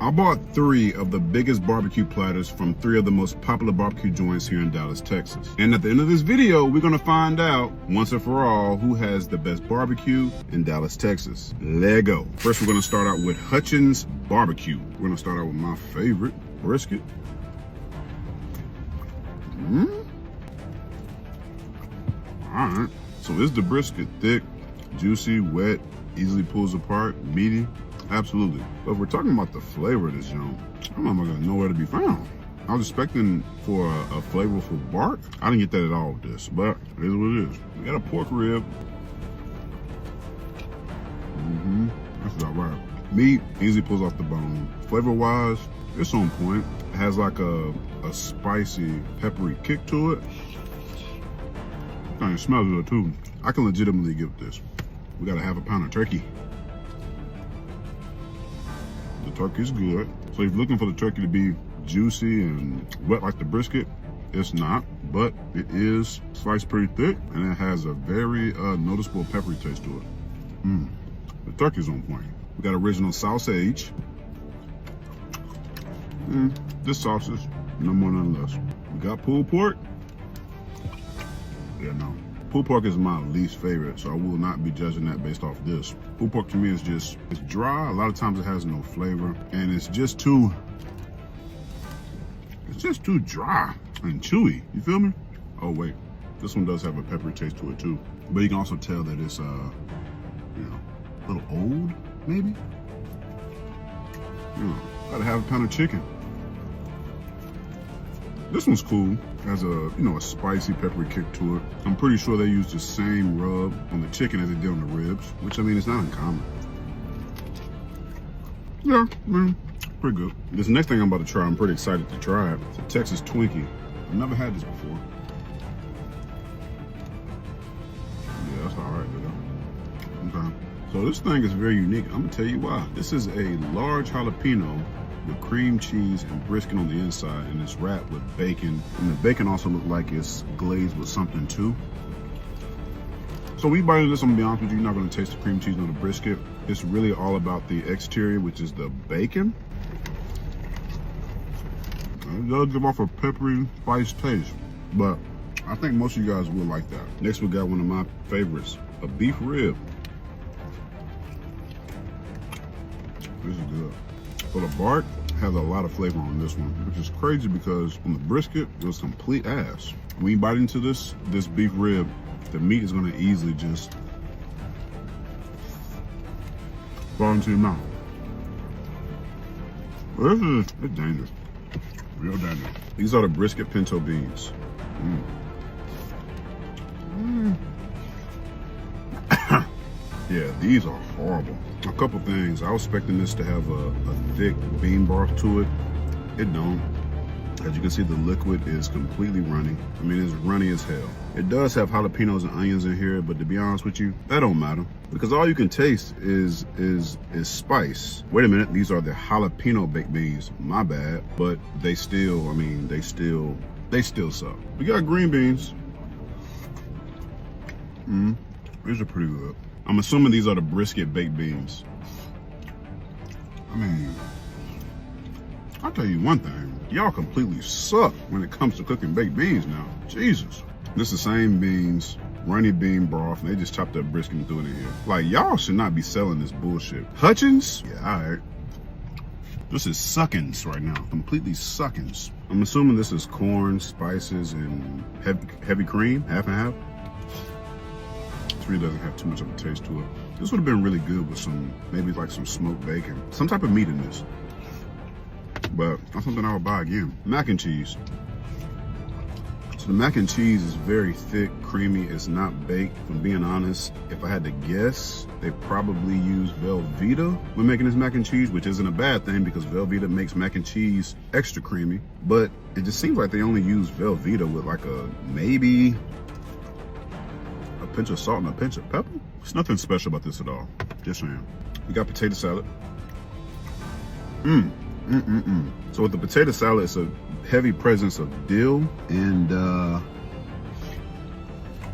I bought 3 of the biggest barbecue platters from 3 of the most popular barbecue joints here in Dallas, Texas. And at the end of this video, we're gonna find out, once and for all, who has the best barbecue in Dallas, Texas. Let's go. First, we're gonna start out with Hutchins Barbecue. We're gonna start out with my favorite, brisket. All right, so is the brisket thick, juicy, wet, easily pulls apart, meaty? Absolutely. But if we're talking about the flavor of this joint, I'm not gonna nowhere to be found. I was expecting for a flavorful bark. I didn't get that at all with this, but it is what it is. We got a pork rib. That's all right. Meat easily pulls off the bone. Flavor-wise, it's on point. It has like a spicy, peppery kick to it. And it smells good too. I can legitimately give this. We got a half a pound of turkey. The turkey's good. So if you're looking for the turkey to be juicy and wet like the brisket, it's not, but it is sliced pretty thick and it has a very noticeable peppery taste to it. The turkey's on point. We got original sausage. This sausage, no more, none less. We got pulled pork. Yeah, no. Pulled pork is my least favorite, so I will not be judging that based off this. Pulled pork to me is just, it's dry. A lot of times it has no flavor, and it's just too dry and chewy. You feel me? Oh wait, this one does have a peppery taste to it too. But you can also tell that it's, you know, a little old, maybe? You know, gotta have a pound of chicken. This one's cool. Has a, you know, a spicy peppery kick to it. I'm pretty sure they use the same rub on the chicken as they did on the ribs, which I mean, it's not uncommon. Yeah, man, pretty good. This next thing I'm about to try, I'm pretty excited to try it. It's a Texas Twinkie. I've never had this before. Yeah, that's all right, though. Okay. So this thing is very unique. I'm gonna tell you why. This is a large jalapeno with cream cheese and brisket on the inside, and it's wrapped with bacon. And the bacon also looks like it's glazed with something too. So we bite into this, I'm gonna be honest with you, you're not gonna taste the cream cheese on the brisket. It's really all about the exterior, which is the bacon. It does give off a peppery, spice taste, but I think most of you guys will like that. Next, we got one of my favorites, a beef rib. This is good. So the bark has a lot of flavor on this one, which is crazy because on the brisket, it was complete ass. When you bite into this beef rib, the meat is gonna easily just fall into your mouth. Well, it's dangerous, real dangerous. These are the brisket pinto beans. Yeah, these are horrible. A couple things. I was expecting this to have a thick bean broth to it. It don't. As you can see, the liquid is completely runny. I mean, it's runny as hell. It does have jalapenos and onions in here, but to be honest with you, that don't matter. Because all you can taste is spice. Wait a minute, these are the jalapeno baked beans. My bad. But they still, I mean, they still suck. We got green beans. These are pretty good. I'm assuming these are the brisket baked beans. I mean, I'll tell you one thing. Y'all completely suck when it comes to cooking baked beans now. Jesus. This is the same beans, runny bean broth, and they just chopped up brisket and threw it in here. Like, y'all should not be selling this bullshit. Hutchins? Yeah, all right. This is suckins right now. Completely suckins. I'm assuming this is corn, spices, and heavy cream, half and half. Really doesn't have too much of a taste to it. This would have been really good with some, maybe like some smoked bacon, some type of meat in this. But that's something I would buy again. Mac and cheese. So the mac and cheese is very thick, creamy. It's not baked. If I'm being honest, if I had to guess, they probably use Velveeta when making this mac and cheese, which isn't a bad thing because Velveeta makes mac and cheese extra creamy. But it just seems like they only use Velveeta with like maybe a pinch of salt and a pinch of pepper. There's nothing special about this at all. Just saying. We got potato salad. So with the potato salad, it's a heavy presence of dill and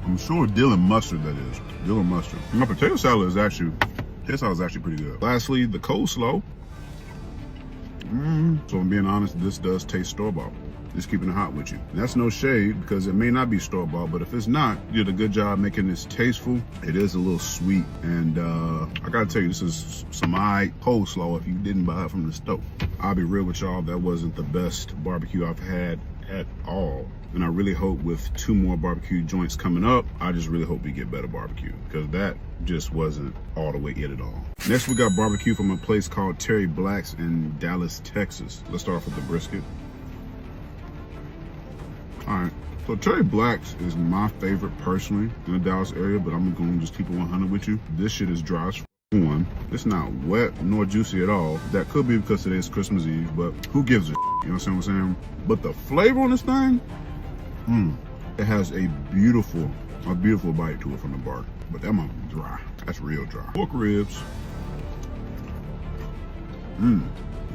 I'm sure dill and mustard, that is. Dill and mustard. My potato salad is actually pretty good. Lastly, the coleslaw. So I'm being honest, this does taste store-bought. Just keeping it hot with you. And that's no shade, because it may not be store-bought, but if it's not, you did a good job making this tasteful. It is a little sweet, and I gotta tell you, this is some coleslaw if you didn't buy it from the store. I'll be real with y'all, that wasn't the best barbecue I've had at all. And I really hope with 2 more barbecue joints coming up, I just really hope we get better barbecue, because that just wasn't all the way it at all. Next, we got barbecue from a place called Terry Black's in Dallas, Texas. Let's start off with the brisket. All right, so Terry Black's is my favorite personally in the Dallas area, but I'm gonna just keep it 100 with you. This shit is dry as one. It's not wet nor juicy at all. That could be because it is Christmas Eve, but who gives a shit? You know what I'm saying? But the flavor on this thing, it has a beautiful bite to it from the bark. But that might be dry. That's real dry. Pork ribs. You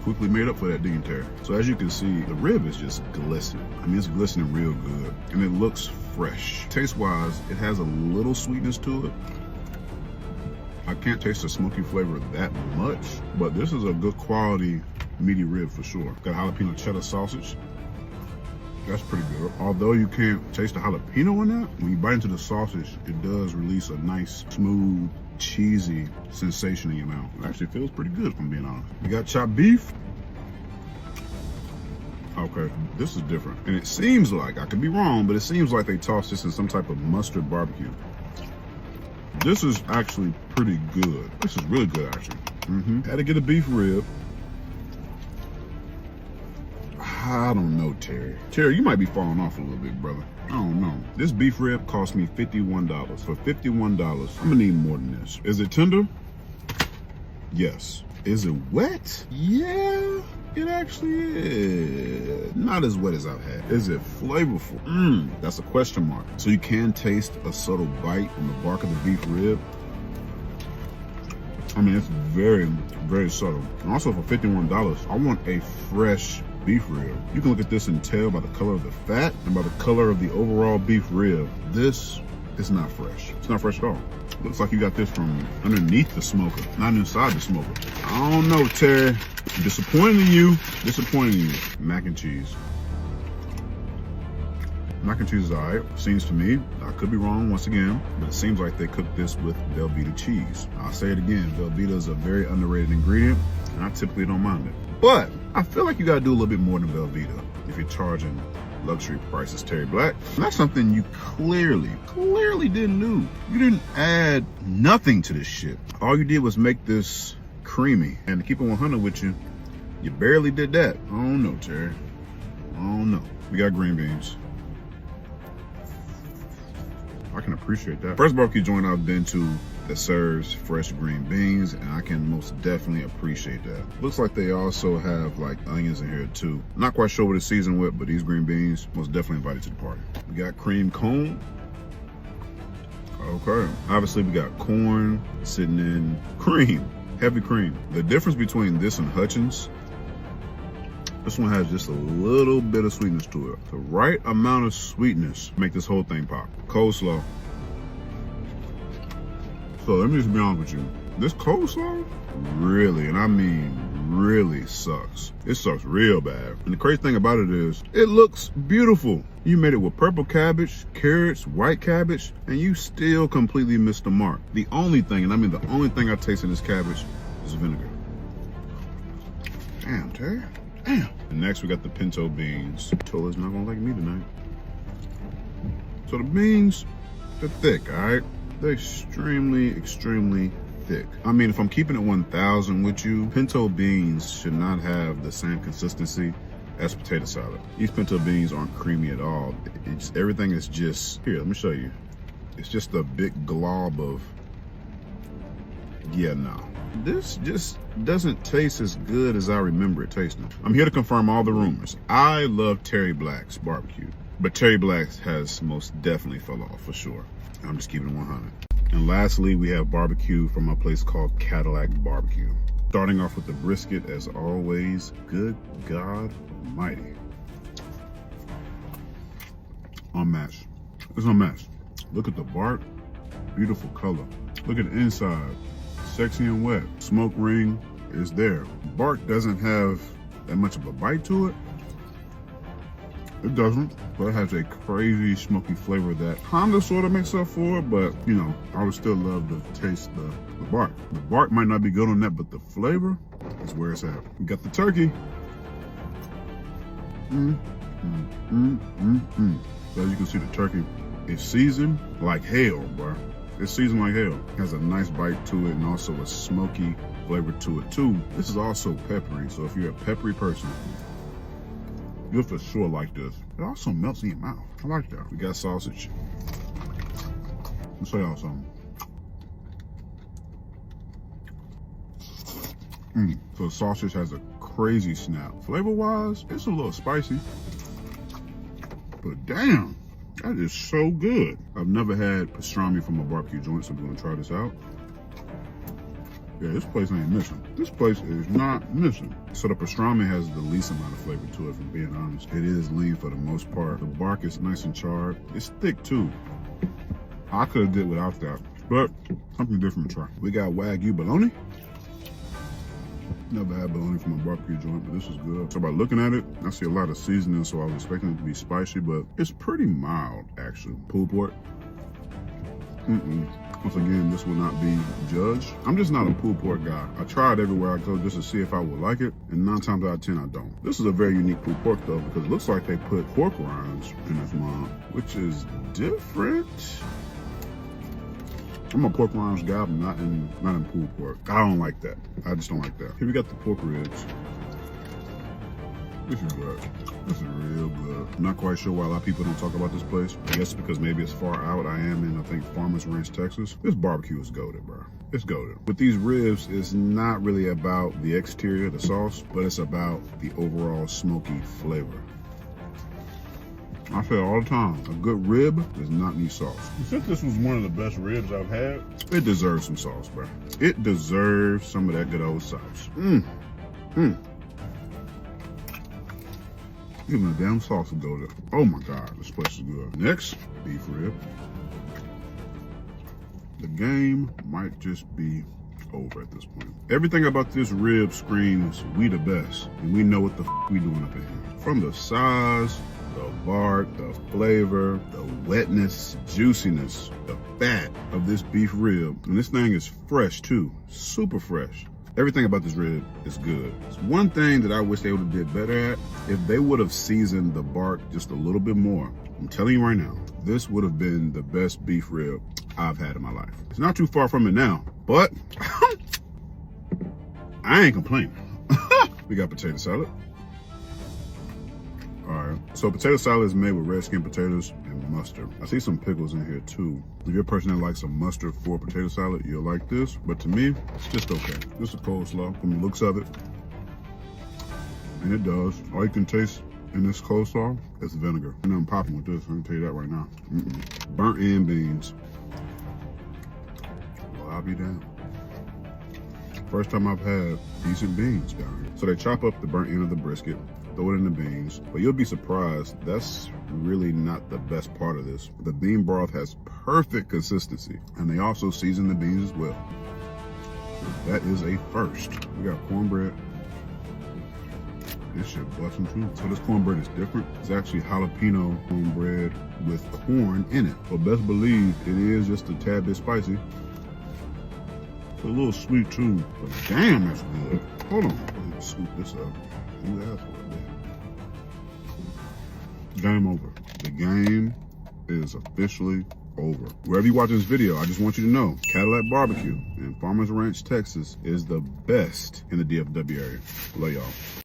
quickly made up for that dignitary. So as you can see, the rib is just glistening. I mean, it's glistening real good, and it looks fresh. Taste-wise, it has a little sweetness to it. I can't taste the smoky flavor that much, but this is a good quality meaty rib for sure. Got jalapeno cheddar sausage. That's pretty good. Although you can't taste the jalapeno in that, when you bite into the sausage, it does release a nice, smooth, cheesy sensation in your mouth. It actually feels pretty good, if I'm being honest. We got chopped beef. Okay, this is different. And it seems like, I could be wrong, but it seems like they tossed this in some type of mustard barbecue. This is actually pretty good. This is really good, actually. Had to get a beef rib. I don't know, Terry. Terry, you might be falling off a little bit, brother. I don't know. This beef rib cost me $51. For $51, I'm gonna need more than this. Is it tender? Yes. Is it wet? Yeah, it actually is. Not as wet as I've had. Is it flavorful? That's a question mark. So you can taste a subtle bite from the bark of the beef rib. I mean, it's very, very subtle. And also for $51, I want a fresh beef rib. You can look at this and tell by the color of the fat and by the color of the overall beef rib, this is not fresh. It's not fresh at all. Looks like you got this from underneath the smoker, not inside the smoker. I don't know, Terry. Disappointing you. Mac and cheese. Mac and cheese is all right, seems to me. I could be wrong once again, but it seems like they cooked this with Velveeta cheese. I'll say it again, Velveeta is a very underrated ingredient, and I typically don't mind it. But I feel like you gotta do a little bit more than Velveeta if you're charging luxury prices, Terry Black. And that's something you clearly didn't do. You didn't add nothing to this shit. All you did was make this creamy. And to keep it 100 with you, you barely did that. I don't know, Terry. I don't know. We got green beans. I can appreciate that. First barbecue joint I've been to that serves fresh green beans, and I can most definitely appreciate that. Looks like they also have like onions in here too. Not quite sure what it's seasoned with, but these green beans most definitely invited to the party. We got cream cone. Okay. Obviously we got corn sitting in cream, heavy cream. The difference between this and Hutchins, this one has just a little bit of sweetness to it. The right amount of sweetness make this whole thing pop. Coleslaw. So let me just be honest with you. This coleslaw really, and I mean really sucks. It sucks real bad. And the crazy thing about it is, it looks beautiful. You made it with purple cabbage, carrots, white cabbage, and you still completely missed the mark. The only thing, and I mean the only thing I taste in this cabbage is vinegar. Damn, Terry. Damn. And next we got the pinto beans. Tola's not gonna like me tonight. So the beans, they're thick, all right? They're extremely thick. I mean, if I'm keeping it 1,000 with you, pinto beans should not have the same consistency as potato salad. These pinto beans aren't creamy at all. Everything is just, here, let me show you. It's just a big glob of, yeah, no. This just doesn't taste as good as I remember it tasting. I'm here to confirm all the rumors. I love Terry Black's barbecue, but Terry Black's has most definitely fell off for sure. I'm just keeping it 100. And lastly, we have barbecue from a place called Cadillac Barbecue. Starting off with the brisket, as always. Good God Almighty. Unmatched. It's unmatched. Look at the bark. Beautiful color. Look at the inside. Sexy and wet. Smoke ring is there. Bark doesn't have that much of a bite to it. It doesn't, but it has a crazy smoky flavor that kinda sorta makes up for it, but you know, I would still love to taste the bark. The bark might not be good on that, but the flavor is where it's at. We got the turkey. So as you can see, the turkey is seasoned like hell, bro. It's seasoned like hell. It has a nice bite to it and also a smoky flavor to it too. This is also peppery, so if you're a peppery person, you'll for sure like this. It also melts in your mouth. I like that. We got sausage. Let me show y'all something. So the sausage has a crazy snap. Flavor-wise, it's a little spicy. But damn, that is so good. I've never had pastrami from a barbecue joint, so we're gonna try this out. Yeah, this place ain't missing. This place is not missing. So the pastrami has the least amount of flavor to it, if I'm being honest. It is lean for the most part. The bark is nice and charred. It's thick too. I could have did without that, but something different to try. We got Wagyu bologna. Never had bologna from a barbecue joint, but this is good. So by looking at it, I see a lot of seasoning, so I was expecting it to be spicy, but it's pretty mild, actually. Pulled pork. Once again, this will not be judged. I'm just not a pulled pork guy. I tried everywhere I go just to see if I would like it, and 9 times out of 10, I don't. This is a very unique pulled pork though, because it looks like they put pork rinds in this mug, which is different. I'm a pork rinds guy, but not in pulled pork. I don't like that. I just don't like that. Here we got the pork ribs. This is good. This is real good. I'm not quite sure why a lot of people don't talk about this place. I guess because maybe it's far out. I am in, I think, Farmers Ranch, Texas. This barbecue is goated, bro. It's goated. With these ribs, it's not really about the exterior, the sauce, but it's about the overall smoky flavor. I say it all the time, a good rib does not need sauce. Since this was one of the best ribs I've had, it deserves some sauce, bro. It deserves some of that good old sauce. Even the damn sauce will go there. Oh my God, this place is good. Next, beef rib. The game might just be over at this point. Everything about this rib screams, we the best. And we know what the we doing up in here. From the size, the bark, the flavor, the wetness, juiciness, the fat of this beef rib. And this thing is fresh too, super fresh. Everything about this rib is good. It's one thing that I wish they would have did better at, if they would have seasoned the bark just a little bit more. I'm telling you right now, this would have been the best beef rib I've had in my life. It's not too far from it now, but I ain't complaining. We got potato salad. All right, so potato salad is made with red skin potatoes and mustard. I see some pickles in here too. If you're a person that likes some mustard for potato salad, you'll like this. But to me, it's just okay. This is coleslaw from the looks of it. And it does. All you can taste in this coleslaw is vinegar. And I'm popping with this, I can tell you that right now. Burnt end beans. Well, I'll be damned. First time I've had decent beans down here. So they chop up the burnt end of the brisket, throw it in the beans, but you'll be surprised, that's really not the best part of this. The bean broth has perfect consistency, and they also season the beans as well. That is a first. We got cornbread. This shit busting too. So this cornbread is different. It's actually jalapeno cornbread with corn in it. But best believe it is just a tad bit spicy. It's a little sweet too, but damn, that's good. Hold on, let me scoop this up. You asked for it, man. Game over. The game is officially over. Wherever you watch this video, I just want you to know, Cadillac Barbecue in Farmers Ranch, Texas is the best in the DFW area. Love y'all.